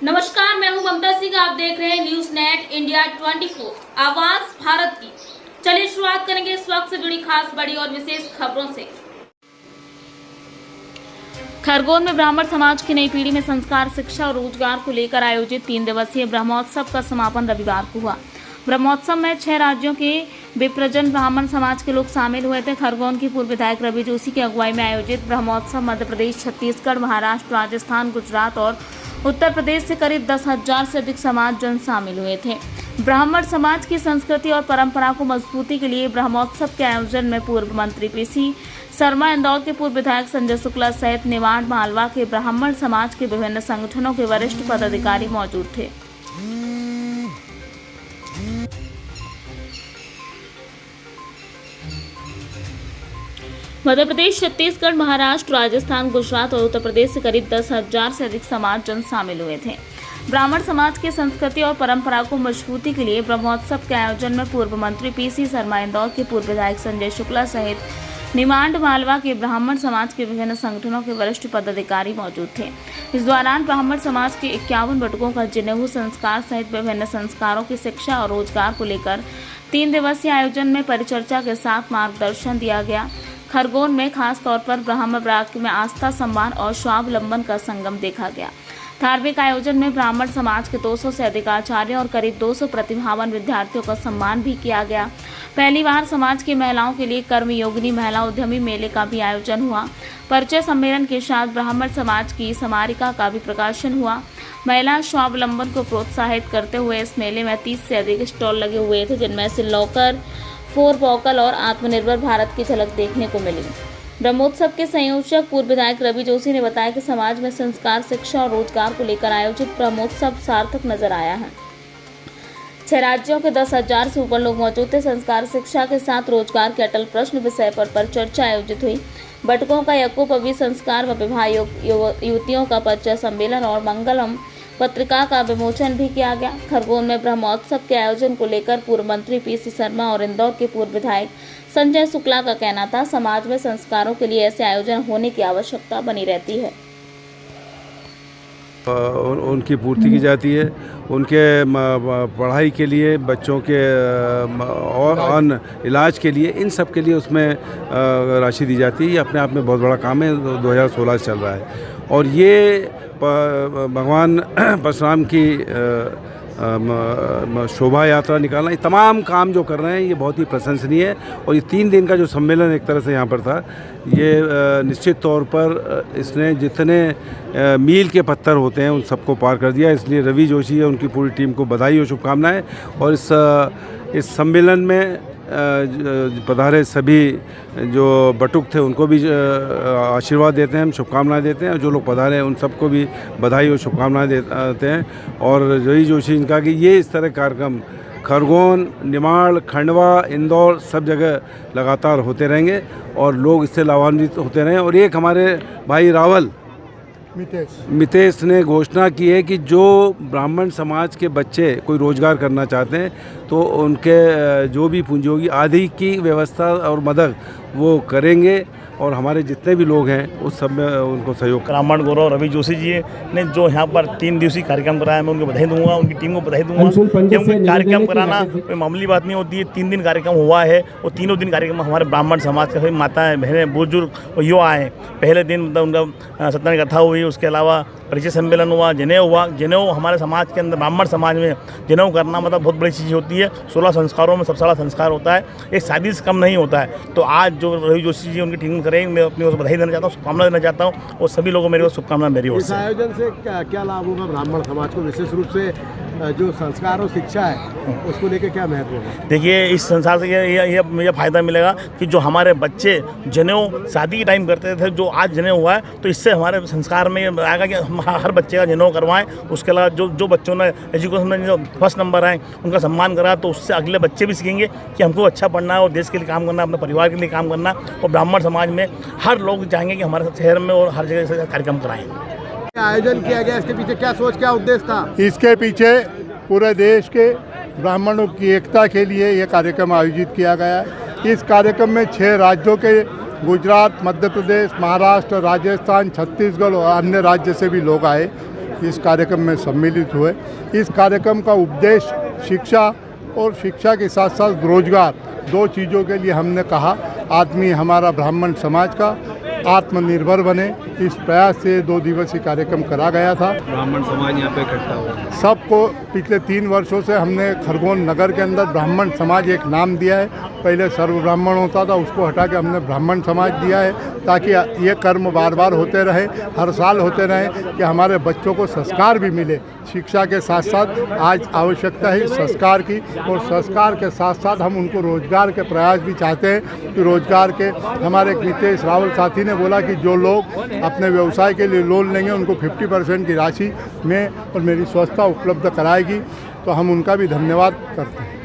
नमस्कार, मैं हूं ममता सिंह। आप देख रहे हैं न्यूज नेट इंडिया 24 आवाज भारत की। चलिए शुरुआत करेंगे इस वक्त से जुड़ी खास, बड़ी और विशेष खबरों से। खरगोन में ब्राह्मण समाज की नई पीढ़ी में संस्कार, शिक्षा और रोजगार को लेकर आयोजित 3 दिवसीय ब्रह्मोत्सव का समापन रविवार को हुआ। ब्रह्मोत्सव में 6 राज्यों के विप्रजन ब्राह्मण समाज के लोग शामिल हुए थे। खरगोन की पूर्व विधायक रवि जोशी की अगुवाई में आयोजित ब्रह्मोत्सव मध्य प्रदेश, छत्तीसगढ़, महाराष्ट्र, राजस्थान, गुजरात और उत्तर प्रदेश से करीब 10,000 से अधिक समाज जन शामिल हुए थे। ब्राह्मण समाज की संस्कृति और परंपरा को मजबूती के लिए ब्रह्मोत्सव के आयोजन में पूर्व मंत्री पीसी शर्मा, इंदौर के पूर्व विधायक संजय शुक्ला सहित निवाड़ मालवा के ब्राह्मण समाज के विभिन्न संगठनों के वरिष्ठ पदाधिकारी मौजूद थे। मध्य प्रदेश, छत्तीसगढ़, महाराष्ट्र, राजस्थान, गुजरात और उत्तर प्रदेश से करीब 10,000 से अधिक समाज जन शामिल हुए थे। ब्राह्मण समाज की संस्कृति और परंपरा को मजबूती के लिए ब्रह्मोत्सव के आयोजन में पूर्व मंत्री पीसी शर्मा, इंदौर के पूर्व विधायक संजय शुक्ला सहित निमांड मालवा के ब्राह्मण समाज के विभिन्न संगठनों के वरिष्ठ पदाधिकारी मौजूद थे। इस दौरान ब्राह्मण समाज के 51 बटुकों का जनेऊ संस्कार सहित विभिन्न संस्कारों की शिक्षा और रोजगार को लेकर 3 दिवसीय आयोजन में परिचर्चा के साथ मार्गदर्शन दिया गया। खरगोन में खास तौर पर ब्राह्मण वर्ग में आस्था, सम्मान और स्वावलंबन का संगम देखा गया। धार्मिक आयोजन में ब्राह्मण समाज के 200 से अधिक आचार्य और करीब 200 प्रतिभावान विद्यार्थियों का सम्मान भी किया गया। पहली बार समाज की महिलाओं के लिए कर्मयोगिनी महिला उद्यमी मेले का भी आयोजन हुआ। परिचय सम्मेलन के साथ ब्राह्मण समाज की स्मारिका का भी प्रकाशन हुआ। महिला स्वावलंबन को प्रोत्साहित करते हुए इस मेले में 30 से अधिक स्टॉल लगे हुए थे, जिनमें से लॉकर, 4 वोकल और आत्मनिर्भर भारत की झलक देखने को मिली। ब्रह्मोत्सव के संयोजक पूर्व विधायक रवि जोशी ने बताया कि समाज में संस्कार, शिक्षा और रोजगार को लेकर आयोजित ब्रह्मोत्सव सार्थक नजर आया है। 6 राज्यों के 10,000 से ऊपर लोग मौजूद थे। संस्कार, शिक्षा के साथ रोजगार के अटल प्रश्न विषय पर चर्चा आयोजित हुई। बटुकों का यज्ञोपवीत संस्कार व विवाह युवतियों का परिचय सम्मेलन और मंगलम पत्रिका का विमोचन भी किया गया। खरगोन में ब्रह्मोत्सव के आयोजन को लेकर पूर्व मंत्री पीसी शर्मा और इंदौर के पूर्व विधायक संजय शुक्ला का कहना था, समाज में संस्कारों के लिए ऐसे आयोजन होने की आवश्यकता बनी रहती है। उनकी पूर्ति की जाती है, उनके पढ़ाई के लिए, बच्चों के और अन्य इलाज के लिए, इन सब के लिए उसमें राशि दी जाती है। ये अपने आप में बहुत बड़ा काम है, 2016 से चल रहा है। और ये भगवान परशुराम की शोभा यात्रा निकालना, ये तमाम काम जो कर रहे हैं ये बहुत ही प्रशंसनीय है। और ये 3 दिन का जो सम्मेलन एक तरह से यहाँ पर था, ये निश्चित तौर पर इसने जितने मील के पत्थर होते हैं उन सबको पार कर दिया। इसलिए रवि जोशी और उनकी पूरी टीम को बधाई और शुभकामनाएं। और इस सम्मेलन में पधारे सभी जो बटुक थे उनको भी आशीर्वाद देते हैं, हम शुभकामनाएं देते हैं। और जो लोग पधारे हैं उन सबको भी बधाई और शुभकामनाएं देते हैं। और रवि जोशी इनका कि ये इस तरह कार्यक्रम खरगोन, निमाड़, खंडवा, इंदौर सब जगह लगातार होते रहेंगे और लोग इससे लाभान्वित होते रहें। और एक हमारे भाई रावल मितेश ने घोषणा की है कि जो ब्राह्मण समाज के बच्चे कोई रोजगार करना चाहते हैं तो उनके जो भी पूंजी होगी आदि की व्यवस्था और मदद वो करेंगे। और हमारे जितने भी लोग हैं उस सब में उनको सहयोग। ब्राह्मण गौरव रवि जोशी जी ने जो यहाँ पर 3 दिवसीय कार्यक्रम कराया, मैं उनको बधाई दूंगा, उनकी टीम को बधाई दूंगा। क्योंकि कार्यक्रम कराना कोई मामूली बात नहीं होती है। 3 दिन कार्यक्रम हुआ है और तीनों दिन कार्यक्रम हमारे ब्राह्मण समाज के सभी माताएं, बहनें, बुजुर्ग और युवा आए। पहले दिन उनका सत्यनारायण कथा हुई, उसके अलावा परिचय सम्मेलन हुआ, जनेऊ हुआ। जनेऊ हमारे समाज के अंदर, ब्राह्मण समाज में जनेऊ करना मतलब बहुत बड़ी चीज़ होती है। 16 संस्कारों में सबसे बड़ा संस्कार होता है, एक शादी से कम नहीं होता है। तो आज जो रवि जोशी जी उनकी टीम करेंगे, मैं अपनी ओर से बधाई देना चाहता हूँ, शुभकामना देना चाहता हूँ। और सभी लोगों को मेरी ओर शुभकामना मेरी ओर से। इस आयोजन से क्या लाभ होगा ब्राह्मण समाज को, विशेष रूप से जो संस्कार और शिक्षा है उसको लेकर क्या महत्व होगा? देखिए, इस संसार से ये फ़ायदा मिलेगा कि जो हमारे बच्चे जनेऊ शादी के टाइम करते थे, जो आज जनेऊ हुआ है, तो इससे हमारे संस्कार में आएगा कि हम हर बच्चे का जनेऊ करवाएं। उसके अलावा जो बच्चों ने एजुकेशन में जो फर्स्ट नंबर आए उनका सम्मान करा, तो उससे अगले बच्चे भी सीखेंगे कि हमको अच्छा पढ़ना है और देश के लिए काम करना है, अपने परिवार के लिए काम करना है। और ब्राह्मण समाज में हर लोग चाहेंगे कि हमारे शहर में और हर जगह से कार्यक्रम कराएं। आयोजन किया गया, इसके पीछे क्या सोच, क्या उद्देश्य था? इसके पीछे पूरे देश के ब्राह्मणों की एकता के लिए ये कार्यक्रम आयोजित किया गया है। इस कार्यक्रम में 6 राज्यों के गुजरात, मध्य प्रदेश, महाराष्ट्र, राजस्थान, छत्तीसगढ़ और अन्य राज्य से भी लोग आए इस कार्यक्रम में सम्मिलित हुए। इस कार्यक्रम का उद्देश्य शिक्षा और शिक्षा के साथ साथ रोजगार, दो चीज़ों के लिए हमने कहा आदमी हमारा ब्राह्मण समाज का आत्मनिर्भर बने, इस प्रयास से 2 दिवसीय कार्यक्रम करा गया था। ब्राह्मण समाज यहाँ पे इकट्ठा हुआ। सबको पिछले 3 वर्षों से हमने खरगोन नगर के अंदर ब्राह्मण समाज एक नाम दिया है। पहले सर्व ब्राह्मण होता था, उसको हटा के हमने ब्राह्मण समाज दिया है ताकि ये कर्म बार बार होते रहे, हर साल होते रहे, कि हमारे बच्चों को संस्कार भी मिले। शिक्षा के साथ साथ आज आवश्यकता है संस्कार की, और संस्कार के साथ साथ हम उनको रोजगार के प्रयास भी चाहते हैं कि रोजगार के हमारे एक नितेश रावल साथी ने बोला कि जो लोग अपने व्यवसाय के लिए लोन लेंगे उनको 50% की राशि में और मेरी संस्था उपलब्ध कराएगी, तो हम उनका भी धन्यवाद करते हैं।